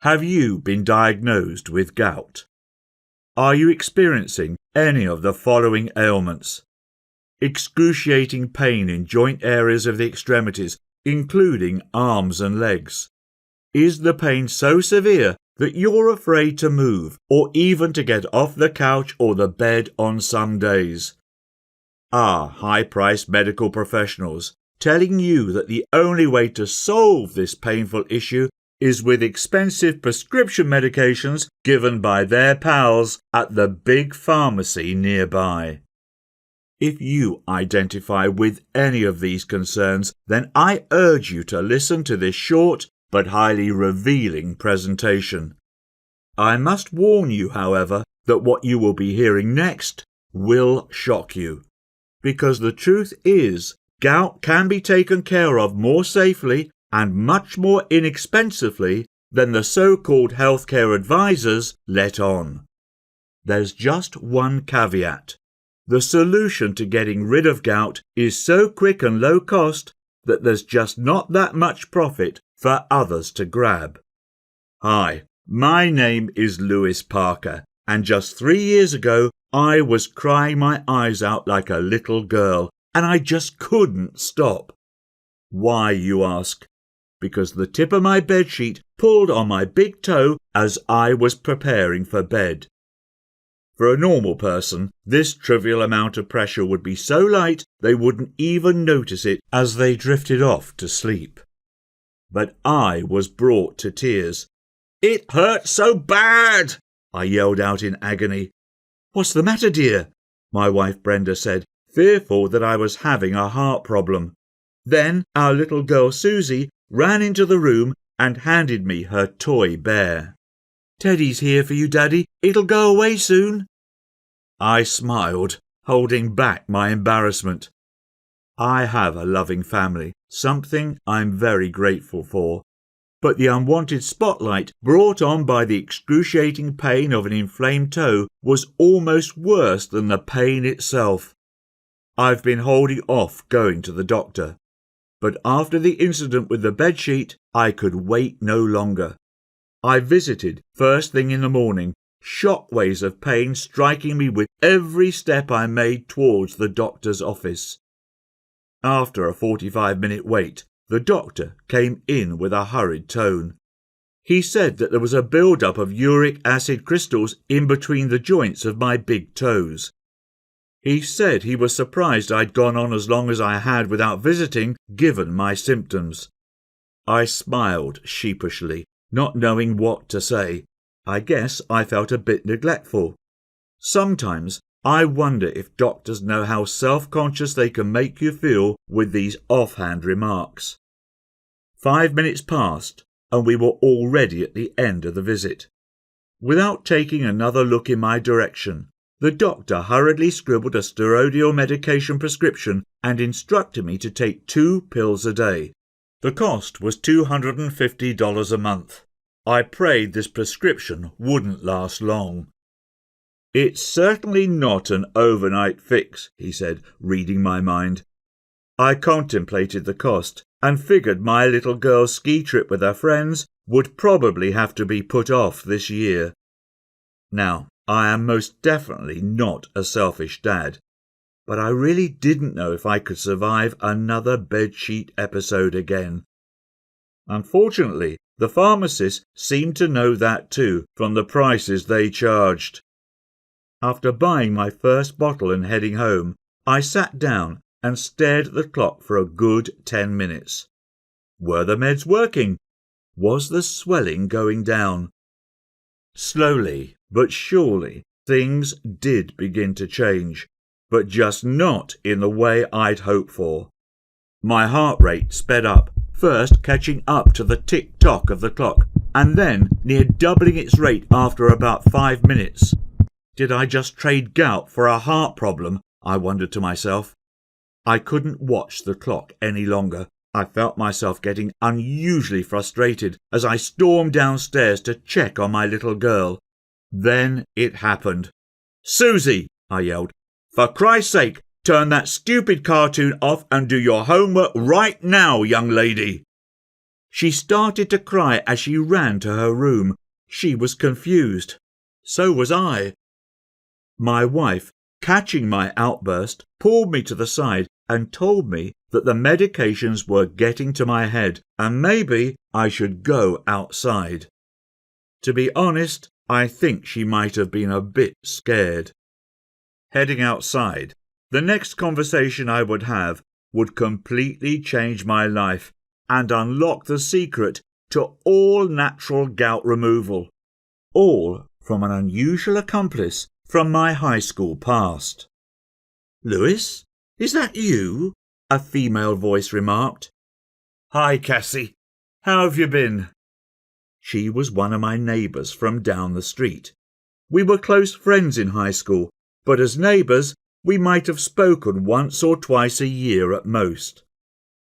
Have you been diagnosed with gout? Are you experiencing any of the following ailments? Excruciating pain in joint areas of the extremities, including arms and legs. Is the pain so severe that you're afraid to move or even to get off the couch or the bed on some days? Are high-priced medical professionals telling you that the only way to solve this painful issue is with expensive prescription medications given by their pals at the big pharmacy nearby? If you identify with any of these concerns, then I urge you to listen to this short but highly revealing presentation. I must warn you, however, that what you will be hearing next will shock you. Because the truth is, gout can be taken care of more safely and much more inexpensively than the so-called healthcare advisors let on. There's just one caveat. The solution to getting rid of gout is so quick and low cost that there's just not that much profit for others to grab. Hi, my name is Lewis Parker, and just 3 years ago I was crying my eyes out like a little girl, and I just couldn't stop. Why, you ask? Because the tip of my bedsheet pulled on my big toe as I was preparing for bed. For a normal person, this trivial amount of pressure would be so light they wouldn't even notice it as they drifted off to sleep. But I was brought to tears. "It hurts so bad!" I yelled out in agony. "What's the matter, dear?" my wife Brenda said, fearful that I was having a heart problem. Then our little girl Susie ran into the room and handed me her toy bear. "Teddy's here for you, Daddy. It'll go away soon." I smiled, holding back my embarrassment. I have a loving family, something I'm very grateful for. But the unwanted spotlight brought on by the excruciating pain of an inflamed toe was almost worse than the pain itself. I've been holding off going to the doctor. But after the incident with the bedsheet, I could wait no longer. I visited first thing in the morning, shockwaves of pain striking me with every step I made towards the doctor's office. After a 45-minute wait, the doctor came in with a hurried tone. He said that there was a build-up of uric acid crystals in between the joints of my big toes. He said he was surprised I'd gone on as long as I had without visiting, given my symptoms. I smiled sheepishly, not knowing what to say. I guess I felt a bit neglectful. Sometimes I wonder if doctors know how self-conscious they can make you feel with these offhand remarks. 5 minutes passed, and we were already at the end of the visit. Without taking another look in my direction, the doctor hurriedly scribbled a steroidal medication prescription and instructed me to take 2 pills a day. The cost was $250 a month. I prayed this prescription wouldn't last long. "It's certainly not an overnight fix," he said, reading my mind. I contemplated the cost and figured my little girl's ski trip with her friends would probably have to be put off this year. Now, I am most definitely not a selfish dad, but I really didn't know if I could survive another bedsheet episode again. Unfortunately, the pharmacists seemed to know that too, from the prices they charged. After buying my first bottle and heading home, I sat down and stared at the clock for a good 10 minutes. Were the meds working? Was the swelling going down? Slowly but surely, things did begin to change, but just not in the way I'd hoped for. My heart rate sped up, first catching up to the tick-tock of the clock, and then near doubling its rate after about 5 minutes. Did I just trade gout for a heart problem? I wondered to myself. I couldn't watch the clock any longer. I felt myself getting unusually frustrated as I stormed downstairs to check on my little girl. Then it happened. "Susie," I yelled, "for Christ's sake, turn that stupid cartoon off and do your homework right now, young lady." She started to cry as she ran to her room. She was confused. So was I. My wife, catching my outburst, pulled me to the side and told me that the medications were getting to my head and maybe I should go outside. To be honest, I think she might have been a bit scared. Heading outside, the next conversation I would have would completely change my life and unlock the secret to all natural gout removal, all from an unusual accomplice from my high school past. "Lewis, is that you?" a female voice remarked. "Hi, Cassie. How have you been?" She was one of my neighbours from down the street. We were close friends in high school, but as neighbours we might have spoken once or twice a year at most.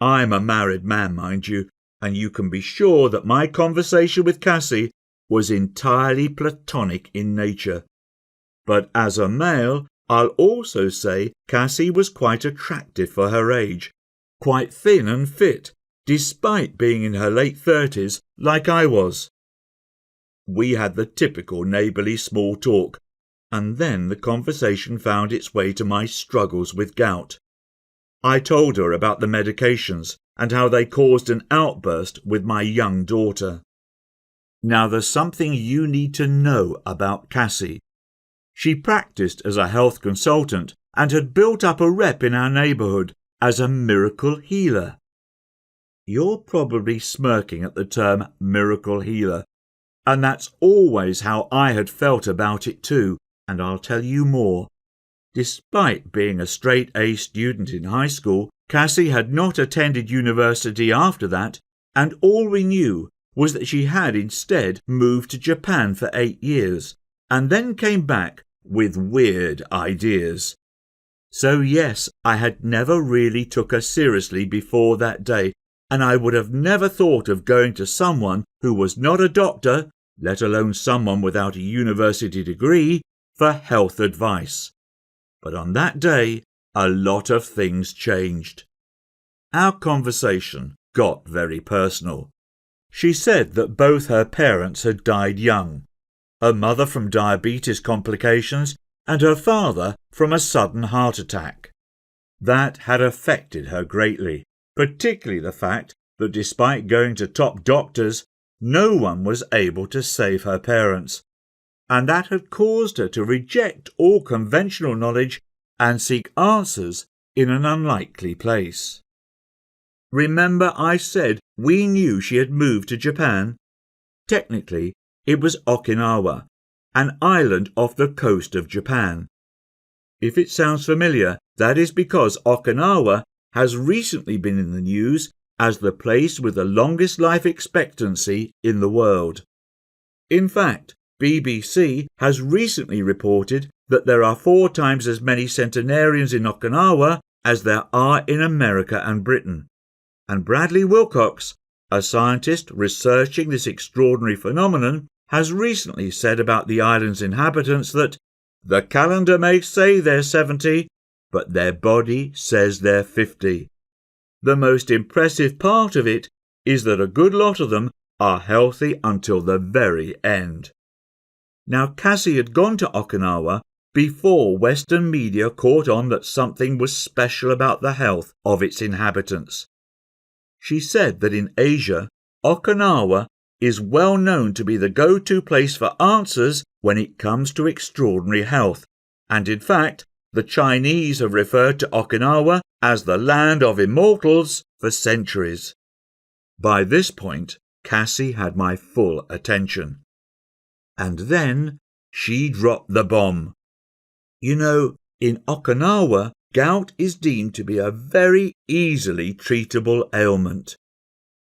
I'm a married man, mind you, and you can be sure that my conversation with Cassie was entirely platonic in nature. But as a male, I'll also say Cassie was quite attractive for her age, quite thin and fit, despite being in her late 30s like I was. We had the typical neighbourly small talk, and then the conversation found its way to my struggles with gout. I told her about the medications and how they caused an outburst with my young daughter. Now there's something you need to know about Cassie. She practiced as a health consultant and had built up a rep in our neighbourhood as a miracle healer. You're probably smirking at the term miracle healer, and that's always how I had felt about it too, and I'll tell you more. Despite being a straight-A student in high school, Cassie had not attended university after that, and all we knew was that she had instead moved to Japan for 8 years, and then came back with weird ideas. So yes, I had never really took her seriously before that day, and I would have never thought of going to someone who was not a doctor, let alone someone without a university degree, for health advice. But on that day, a lot of things changed. Our conversation got very personal. She said that both her parents had died young, her mother from diabetes complications and her father from a sudden heart attack. That had affected her greatly, particularly the fact that despite going to top doctors, no one was able to save her parents, and that had caused her to reject all conventional knowledge and seek answers in an unlikely place. Remember I said we knew she had moved to Japan? Technically, it was Okinawa, an island off the coast of Japan. If it sounds familiar, that is because Okinawa has recently been in the news as the place with the longest life expectancy in the world. In fact, BBC has recently reported that there are 4 times as many centenarians in Okinawa as there are in America and Britain. And Bradley Wilcox, a scientist researching this extraordinary phenomenon, has recently said about the island's inhabitants that the calendar may say they're 70, but their body says they're 50. The most impressive part of it is that a good lot of them are healthy until the very end. Now, Cassie had gone to Okinawa before Western media caught on that something was special about the health of its inhabitants. She said that in Asia, Okinawa is well known to be the go-to place for answers when it comes to extraordinary health, and in fact, the Chinese have referred to Okinawa as the land of immortals for centuries. By this point, Cassie had my full attention. And then she dropped the bomb. You know, in Okinawa, gout is deemed to be a very easily treatable ailment.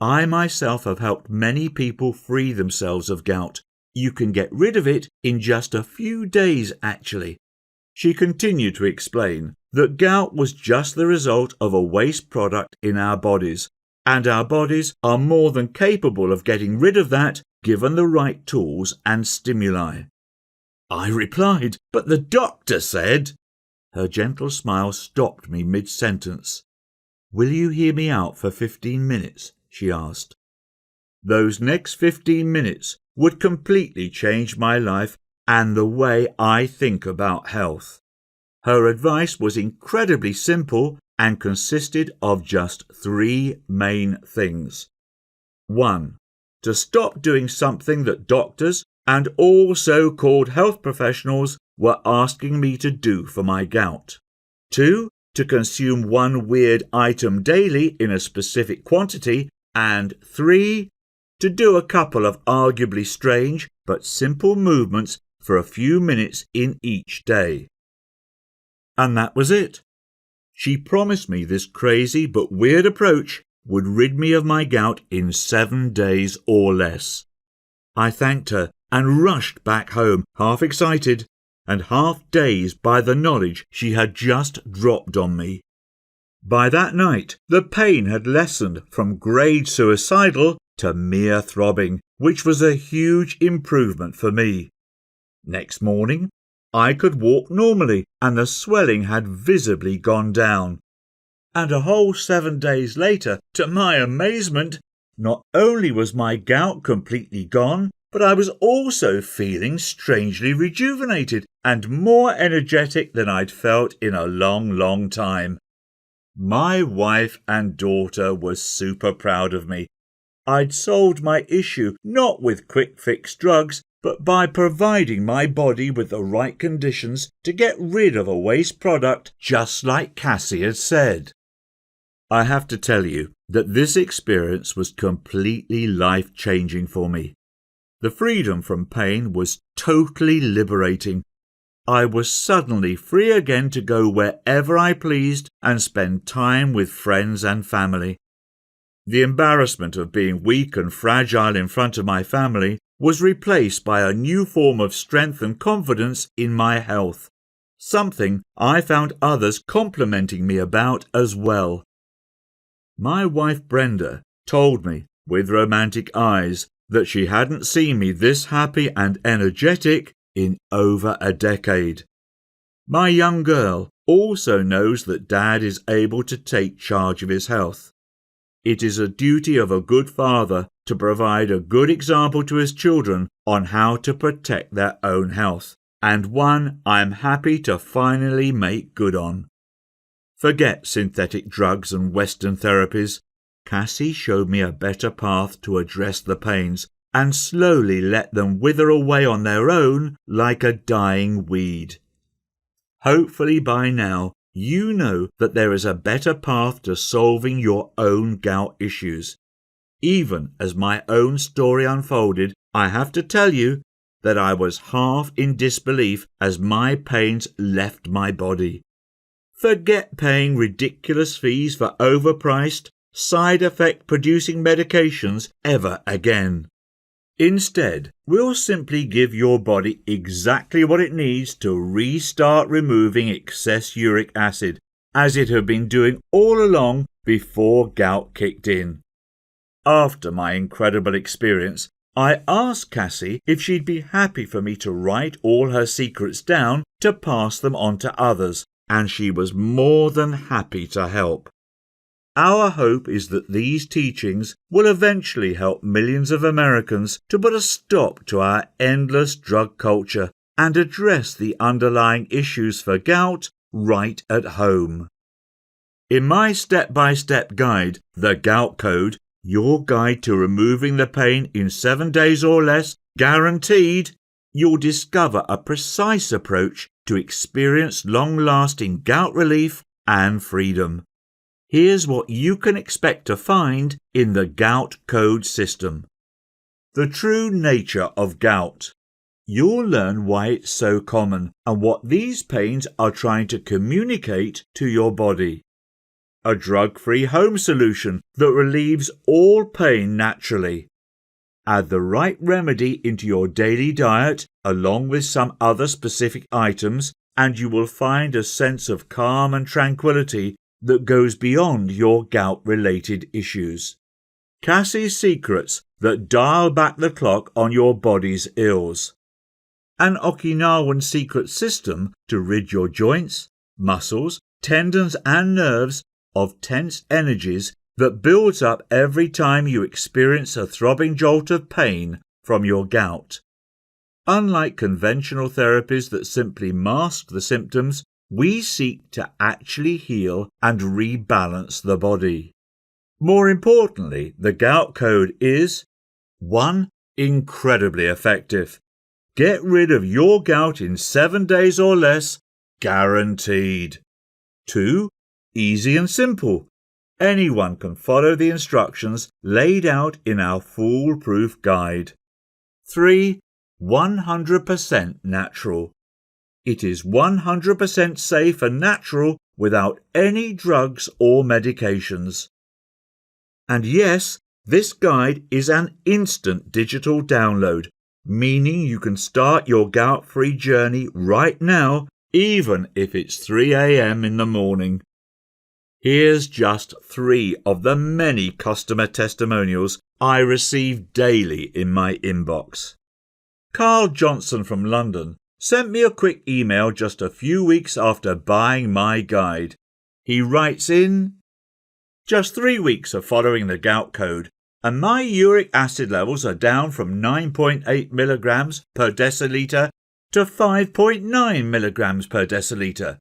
I myself have helped many people free themselves of gout. You can get rid of it in just a few days, actually. She continued to explain that gout was just the result of a waste product in our bodies, and our bodies are more than capable of getting rid of that given the right tools and stimuli. I replied, but the doctor said... Her gentle smile stopped me mid-sentence. Will you hear me out for 15 minutes? She asked. Those next 15 minutes would completely change my life and the way I think about health. Her advice was incredibly simple and consisted of just 3 main things. 1. To stop doing something that doctors and all so-called health professionals were asking me to do for my gout. 2. To consume one weird item daily in a specific quantity. And 3. To do a couple of arguably strange but simple movements for a few minutes in each day. And that was it. She promised me this crazy but weird approach would rid me of my gout in 7 days or less. I thanked her and rushed back home, half excited and half dazed by the knowledge she had just dropped on me. By that night, the pain had lessened from grade suicidal to mere throbbing, which was a huge improvement for me. Next morning, I could walk normally and the swelling had visibly gone down. And a whole 7 days later, to my amazement, not only was my gout completely gone, but I was also feeling strangely rejuvenated and more energetic than I'd felt in a long time. My wife and daughter were super proud of me. I'd solved my issue not with quick-fix drugs, but by providing my body with the right conditions to get rid of a waste product, just like Cassie had said. I have to tell you that this experience was completely life-changing for me. The freedom from pain was totally liberating. I was suddenly free again to go wherever I pleased and spend time with friends and family. The embarrassment of being weak and fragile in front of my family was replaced by a new form of strength and confidence in my health, something I found others complimenting me about as well. My wife Brenda told me, with romantic eyes, that she hadn't seen me this happy and energetic in over a decade. My young girl also knows that Dad is able to take charge of his health. It is a duty of a good father to provide a good example to his children on how to protect their own health, and one I'm happy to finally make good on. Forget synthetic drugs and Western therapies. Cassie showed me a better path to address the pains and slowly let them wither away on their own like a dying weed. Hopefully by now you know that there is a better path to solving your own gout issues. Even as my own story unfolded, I have to tell you that I was half in disbelief as my pains left my body. Forget paying ridiculous fees for overpriced, side effect producing medications ever again. Instead, we'll simply give your body exactly what it needs to restart removing excess uric acid, as it had been doing all along before gout kicked in. After my incredible experience, I asked Cassie if she'd be happy for me to write all her secrets down to pass them on to others, and she was more than happy to help. Our hope is that these teachings will eventually help millions of Americans to put a stop to our endless drug culture and address the underlying issues for gout right at home. In my step-by-step guide, The Gout Code, your guide to removing the pain in 7 days or less, guaranteed, you'll discover a precise approach to experience long-lasting gout relief and freedom. Here's what you can expect to find in the Gout Code system. The true nature of gout. You'll learn why it's so common and what these pains are trying to communicate to your body. A drug-free home solution that relieves all pain naturally. Add the right remedy into your daily diet along with some other specific items and you will find a sense of calm and tranquility that goes beyond your gout-related issues. Cassie's secrets that dial back the clock on your body's ills. An Okinawan secret system to rid your joints, muscles, tendons and nerves of tense energies that builds up every time you experience a throbbing jolt of pain from your gout. Unlike conventional therapies that simply mask the symptoms, we seek to actually heal and rebalance the body. More importantly, the Gout Code is 1. Incredibly effective. Get rid of your gout in 7 days or less, guaranteed. 2. Easy and simple. Anyone can follow the instructions laid out in our foolproof guide. 3. 100% natural. It is 100% safe and natural without any drugs or medications. And yes, this guide is an instant digital download, meaning you can start your gout-free journey right now, even if it's 3 a.m. in the morning. Here's just 3 of the many customer testimonials I receive daily in my inbox. Carl Johnson from London sent me a quick email just a few weeks after buying my guide. He writes in, "Just 3 weeks of following the Gout Code, and my uric acid levels are down from 9.8 milligrams per deciliter to 5.9 milligrams per deciliter.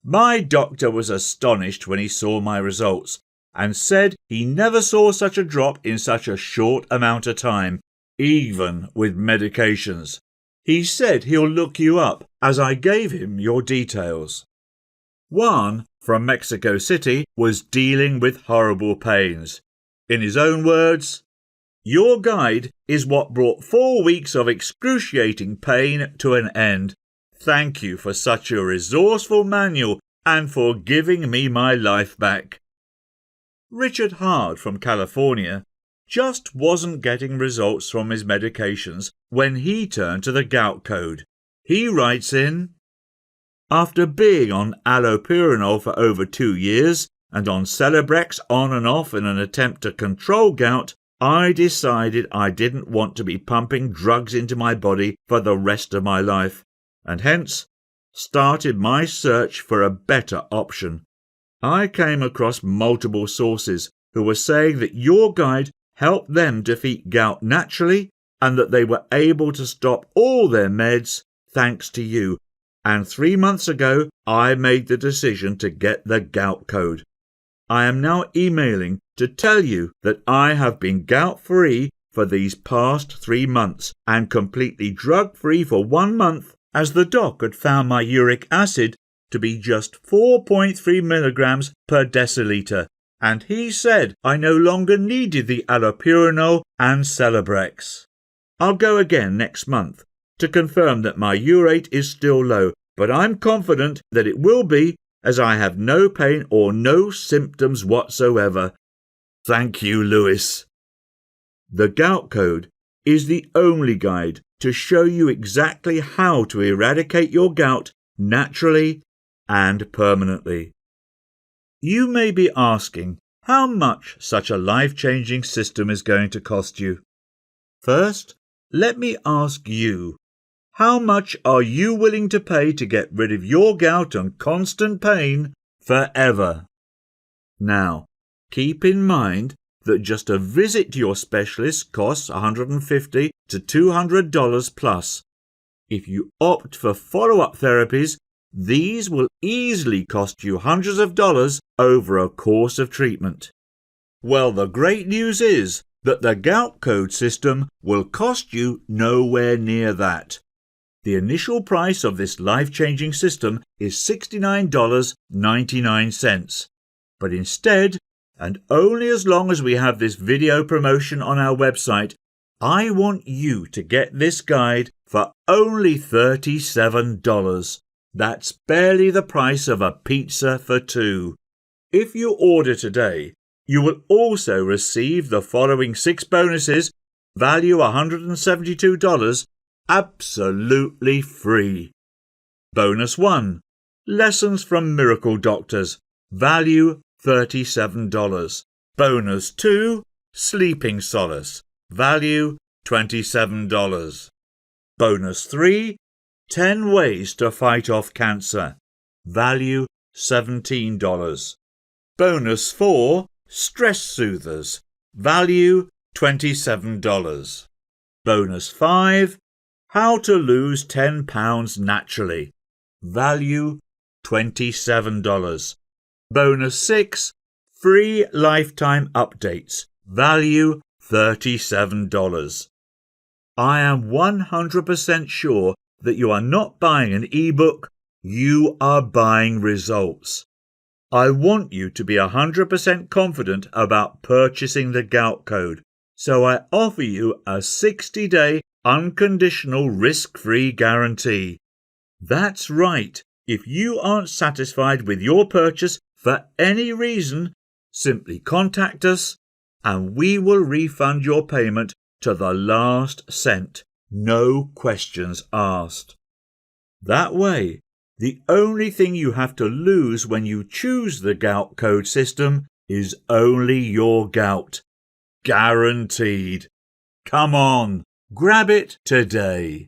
My doctor was astonished when he saw my results and said he never saw such a drop in such a short amount of time, even with medications. He said he'll look you up as I gave him your details." Juan from Mexico City was dealing with horrible pains. In his own words, "Your guide is what brought 4 weeks of excruciating pain to an end. Thank you for such a resourceful manual and for giving me my life back." Richard Hard from California just wasn't getting results from his medications when he turned to the Gout Code. He writes in, "After being on allopurinol for over 2 years and on Celebrex on and off in an attempt to control gout, I decided I didn't want to be pumping drugs into my body for the rest of my life, and hence started my search for a better option. I came across multiple sources who were saying that your guide helped them defeat gout naturally and that they were able to stop all their meds thanks to you. And 3 months ago, I made the decision to get the Gout Code. I am now emailing to tell you that I have been gout-free for these past 3 months and completely drug-free for 1 month, as the doc had found my uric acid to be just 4.3 milligrams per deciliter, and he said I no longer needed the allopurinol and Celebrex. I'll go again next month to confirm that my urate is still low, but I'm confident that it will be, as I have no pain or no symptoms whatsoever. Thank you, Lewis." The Gout Code is the only guide to show you exactly how to eradicate your gout naturally and permanently. You may be asking how much such a life-changing system is going to cost you. First, let me ask you, how much are you willing to pay to get rid of your gout and constant pain forever? Now, keep in mind that just a visit to your specialist costs $150 to $200 plus. If you opt for follow-up therapies, these will easily cost you hundreds of dollars over a course of treatment. Well, the great news is that the Gout Code system will cost you nowhere near that. The initial price of this life-changing system is $69.99. But instead, and only as long as we have this video promotion on our website, I want you to get this guide for only $37. That's barely the price of a pizza for 2. If you order today, you will also receive the following 6 bonuses, value $172, absolutely free. Bonus 1. Lessons from Miracle Doctors, value $37. Bonus 2. Sleeping Solace, value $27. Bonus 3. 10 Ways to Fight Off Cancer, value $17. Bonus 4. Stress Soothers. Value $27. Bonus 5. How to lose 10 pounds naturally. Value $27. Bonus 6. Free lifetime updates. Value $37. I am 100% sure that you are not buying an ebook, you are buying results. I want you to be 100% confident about purchasing the Gout Code, so I offer you a 60-day unconditional risk-free guarantee. That's right. If you aren't satisfied with your purchase for any reason, simply contact us and we will refund your payment to the last cent, no questions asked. That way, the only thing you have to lose when you choose the Gout Code system is only your gout. Guaranteed. Come on, grab it today.